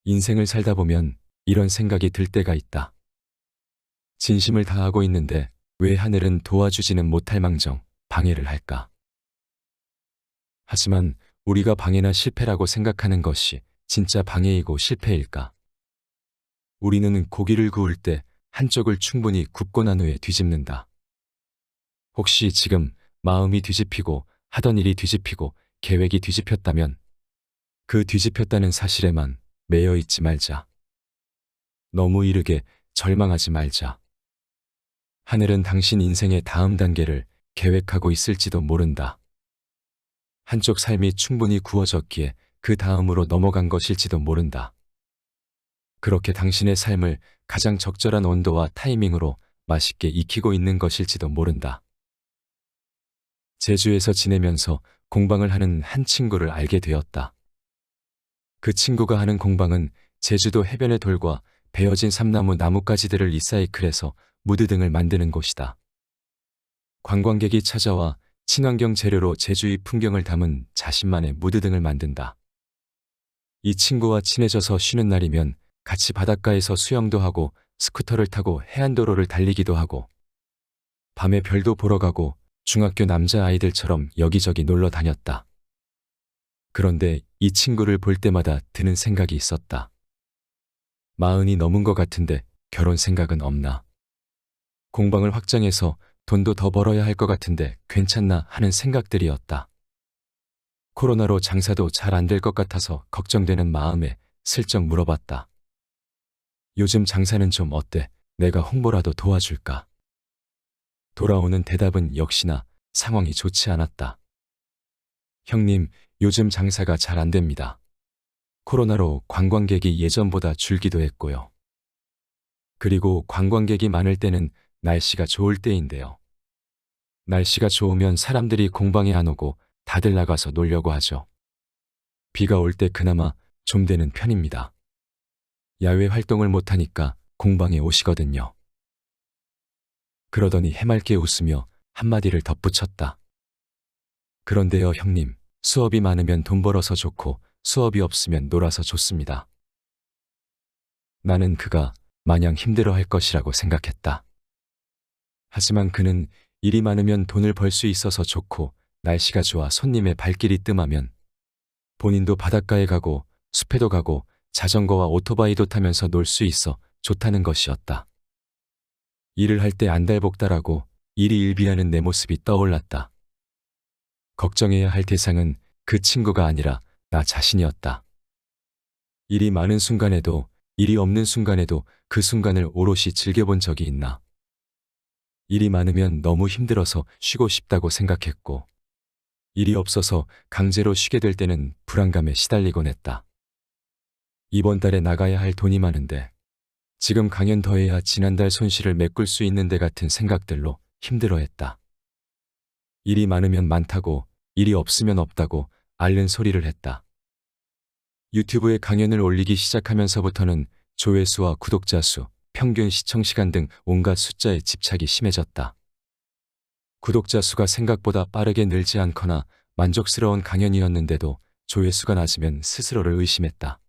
인생을 살다 보면 이런 생각이 들 때가 있다. 진심을 다하고 있는데 왜 하늘은 도와주지는 못할 망정 방해를 할까? 하지만 우리가 방해나 실패라고 생각하는 것이 진짜 방해이고 실패일까? 우리는 고기를 구울 때 한쪽을 충분히 굽고 난 후에 뒤집는다. 혹시 지금 마음이 뒤집히고 하던 일이 뒤집히고 계획이 뒤집혔다면 그 뒤집혔다는 사실에만 매여 있지 말자. 너무 이르게 절망하지 말자. 하늘은 당신 인생의 다음 단계를 계획하고 있을지도 모른다. 한쪽 삶이 충분히 구워졌기에 그 다음으로 넘어간 것일지도 모른다. 그렇게 당신의 삶을 가장 적절한 온도와 타이밍으로 맛있게 익히고 있는 것일지도 모른다. 제주에서 지내면서 공방을 하는 한 친구를 알게 되었다. 그 친구가 하는 공방은 제주도 해변의 돌과 베어진 삼나무 나뭇가지들을 리사이클해서 무드 등을 만드는 곳이다. 관광객이 찾아와 친환경 재료로 제주의 풍경을 담은 자신만의 무드 등을 만든다. 이 친구와 친해져서 쉬는 날이면 같이 바닷가에서 수영도 하고 스쿠터를 타고 해안도로를 달리기도 하고 밤에 별도 보러 가고 중학교 남자아이들처럼 여기저기 놀러 다녔다. 그런데 이 친구를 볼 때마다 드는 생각이 있었다. 40이 넘은 것 같은데 결혼 생각은 없나? 공방을 확장해서 돈도 더 벌어야 할 것 같은데 괜찮나 하는 생각들이었다. 코로나로 장사도 잘 안 될 것 같아서 걱정되는 마음에 슬쩍 물어봤다. 요즘 장사는 좀 어때? 내가 홍보라도 도와줄까? 돌아오는 대답은 역시나 상황이 좋지 않았다. 형님, 요즘 장사가 잘 안 됩니다. 코로나로 관광객이 예전보다 줄기도 했고요. 그리고 관광객이 많을 때는 날씨가 좋을 때인데요. 날씨가 좋으면 사람들이 공방에 안 오고 다들 나가서 놀려고 하죠. 비가 올 때 그나마 좀 되는 편입니다. 야외 활동을 못하니까 공방에 오시거든요. 그러더니 해맑게 웃으며 한마디를 덧붙였다. 그런데요, 형님, 수업이 많으면 돈 벌어서 좋고 수업이 없으면 놀아서 좋습니다. 나는 그가 마냥 힘들어할 것이라고 생각했다. 하지만 그는 일이 많으면 돈을 벌 수 있어서 좋고 날씨가 좋아 손님의 발길이 뜸하면 본인도 바닷가에 가고 숲에도 가고 자전거와 오토바이도 타면서 놀 수 있어 좋다는 것이었다. 일을 할 때 안달복달하고 일이 일비하는 내 모습이 떠올랐다. 걱정해야 할 대상은 그 친구가 아니라 나 자신이었다. 일이 많은 순간에도 일이 없는 순간에도 그 순간을 오롯이 즐겨본 적이 있나? 일이 많으면 너무 힘들어서 쉬고 싶다고 생각했고 일이 없어서 강제로 쉬게 될 때는 불안감에 시달리곤 했다. 이번 달에 나가야 할 돈이 많은데 지금 강연 더 해야 지난달 손실을 메꿀 수 있는데 같은 생각들로 힘들어했다. 일이 많으면 많다고 일이 없으면 없다고 앓는 소리를 했다. 유튜브에 강연을 올리기 시작하면서부터는 조회수와 구독자 수, 평균 시청시간 등 온갖 숫자에 집착이 심해졌다. 구독자 수가 생각보다 빠르게 늘지 않거나 만족스러운 강연이었는데도 조회수가 낮으면 스스로를 의심했다.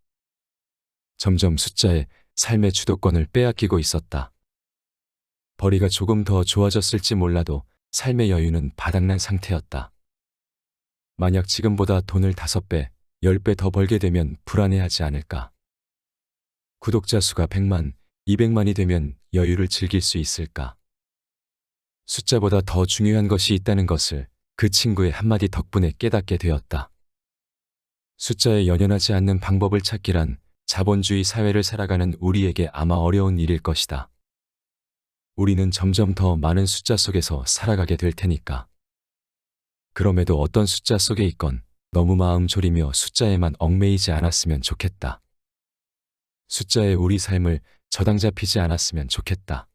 점점 숫자에 삶의 주도권을 빼앗기고 있었다. 벌이가 조금 더 좋아졌을지 몰라도 삶의 여유는 바닥난 상태였다. 만약 지금보다 돈을 5배, 10배 더 벌게 되면 불안해하지 않을까? 구독자 수가 100만, 200만이 되면 여유를 즐길 수 있을까? 숫자보다 더 중요한 것이 있다는 것을 그 친구의 한마디 덕분에 깨닫게 되었다. 숫자에 연연하지 않는 방법을 찾기란 자본주의 사회를 살아가는 우리에게 아마 어려운 일일 것이다. 우리는 점점 더 많은 숫자 속에서 살아가게 될 테니까. 그럼에도 어떤 숫자 속에 있건 너무 마음 졸이며 숫자에만 얽매이지 않았으면 좋겠다. 숫자에 우리 삶을 저당 잡히지 않았으면 좋겠다.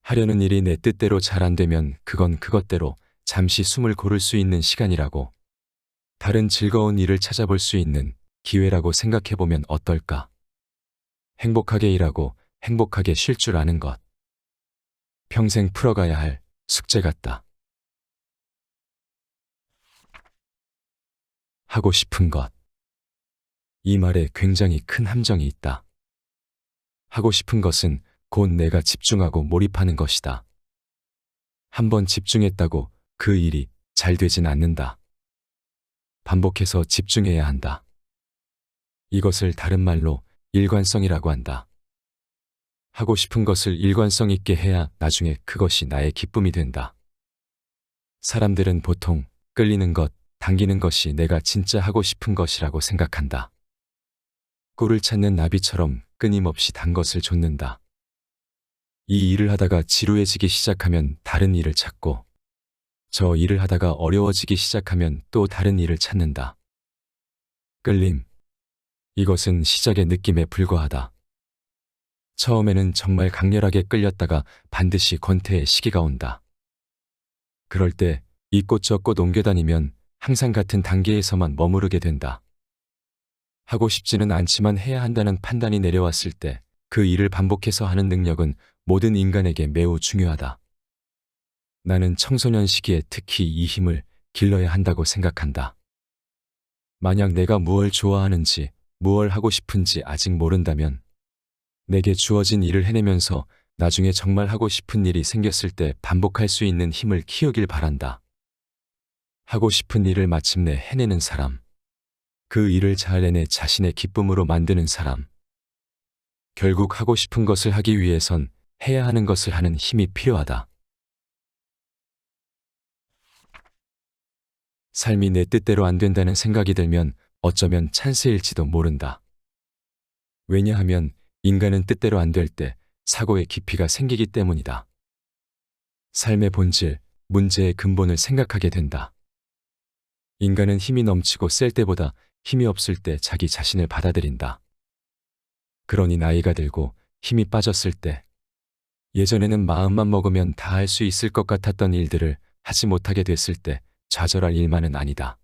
하려는 일이 내 뜻대로 잘 안 되면 그건 그것대로 잠시 숨을 고를 수 있는 시간이라고, 다른 즐거운 일을 찾아볼 수 있는 기회라고 생각해보면 어떨까? 행복하게 일하고 행복하게 쉴 줄 아는 것. 평생 풀어가야 할 숙제 같다. 하고 싶은 것. 이 말에 굉장히 큰 함정이 있다. 하고 싶은 것은 곧 내가 집중하고 몰입하는 것이다. 한번 집중했다고 그 일이 잘 되진 않는다. 반복해서 집중해야 한다. 이것을 다른 말로 일관성이라고 한다. 하고 싶은 것을 일관성 있게 해야 나중에 그것이 나의 기쁨이 된다. 사람들은 보통 끌리는 것, 당기는 것이 내가 진짜 하고 싶은 것이라고 생각한다. 꿀을 찾는 나비처럼 끊임없이 단 것을 좇는다. 이 일을 하다가 지루해지기 시작하면 다른 일을 찾고, 저 일을 하다가 어려워지기 시작하면 또 다른 일을 찾는다. 끌림. 이것은 시작의 느낌에 불과하다. 처음에는 정말 강렬하게 끌렸다가 반드시 권태의 시기가 온다. 그럴 때 이 꽃 저 꽃 옮겨다니면 항상 같은 단계에서만 머무르게 된다. 하고 싶지는 않지만 해야 한다는 판단이 내려왔을 때 그 일을 반복해서 하는 능력은 모든 인간에게 매우 중요하다. 나는 청소년 시기에 특히 이 힘을 길러야 한다고 생각한다. 만약 내가 무엇을 좋아하는지, 무엇을 하고 싶은지 아직 모른다면 내게 주어진 일을 해내면서 나중에 정말 하고 싶은 일이 생겼을 때 반복할 수 있는 힘을 키우길 바란다. 하고 싶은 일을 마침내 해내는 사람, 그 일을 잘 해내 자신의 기쁨으로 만드는 사람. 결국 하고 싶은 것을 하기 위해선 해야 하는 것을 하는 힘이 필요하다. 삶이 내 뜻대로 안 된다는 생각이 들면 어쩌면 찬스일지도 모른다. 왜냐하면 인간은 뜻대로 안 될 때 사고의 깊이가 생기기 때문이다. 삶의 본질, 문제의 근본을 생각하게 된다. 인간은 힘이 넘치고 셀 때보다 힘이 없을 때 자기 자신을 받아들인다. 그러니 나이가 들고 힘이 빠졌을 때, 예전에는 마음만 먹으면 다 할 수 있을 것 같았던 일들을 하지 못하게 됐을 때 좌절할 일만은 아니다.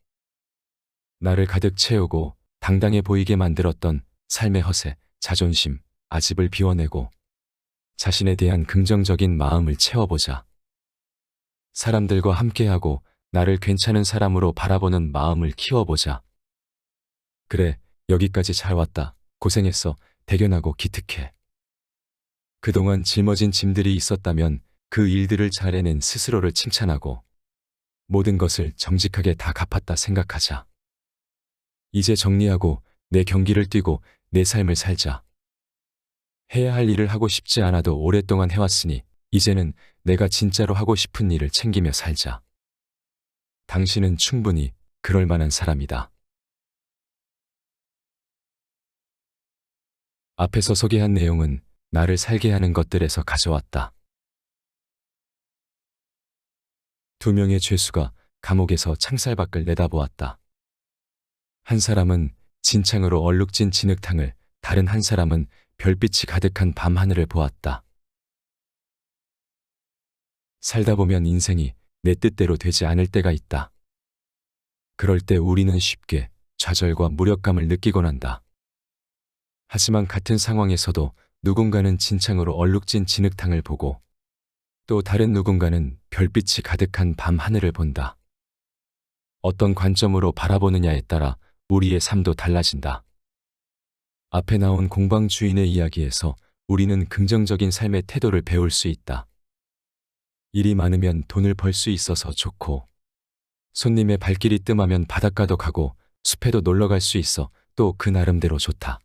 나를 가득 채우고 당당해 보이게 만들었던 삶의 허세, 자존심, 아집을 비워내고 자신에 대한 긍정적인 마음을 채워보자. 사람들과 함께하고 나를 괜찮은 사람으로 바라보는 마음을 키워보자. 그래, 여기까지 잘 왔다. 고생했어. 대견하고 기특해. 그동안 짊어진 짐들이 있었다면 그 일들을 잘 해낸 스스로를 칭찬하고 모든 것을 정직하게 다 갚았다 생각하자. 이제 정리하고 내 경기를 뛰고 내 삶을 살자. 해야 할 일을 하고 싶지 않아도 오랫동안 해왔으니 이제는 내가 진짜로 하고 싶은 일을 챙기며 살자. 당신은 충분히 그럴 만한 사람이다. 앞에서 소개한 내용은 나를 살게 하는 것들에서 가져왔다. 두 명의 죄수가 감옥에서 창살 밖을 내다보았다. 한 사람은 진창으로 얼룩진 진흙탕을, 다른 한 사람은 별빛이 가득한 밤하늘을 보았다. 살다 보면 인생이 내 뜻대로 되지 않을 때가 있다. 그럴 때 우리는 쉽게 좌절과 무력감을 느끼곤 한다. 하지만 같은 상황에서도 누군가는 진창으로 얼룩진 진흙탕을 보고 또 다른 누군가는 별빛이 가득한 밤하늘을 본다. 어떤 관점으로 바라보느냐에 따라 우리의 삶도 달라진다. 앞에 나온 공방 주인의 이야기에서 우리는 긍정적인 삶의 태도를 배울 수 있다. 일이 많으면 돈을 벌 수 있어서 좋고, 손님의 발길이 뜸하면 바닷가도 가고 숲에도 놀러 갈 수 있어 또 그 나름대로 좋다.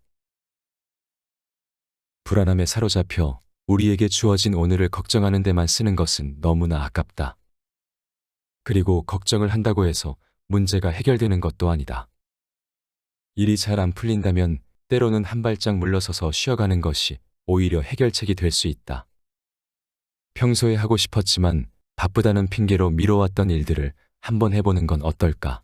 불안함에 사로잡혀 우리에게 주어진 오늘을 걱정하는 데만 쓰는 것은 너무나 아깝다. 그리고 걱정을 한다고 해서 문제가 해결되는 것도 아니다. 일이 잘 안 풀린다면 때로는 한 발짝 물러서서 쉬어가는 것이 오히려 해결책이 될 수 있다. 평소에 하고 싶었지만 바쁘다는 핑계로 미뤄왔던 일들을 한번 해보는 건 어떨까?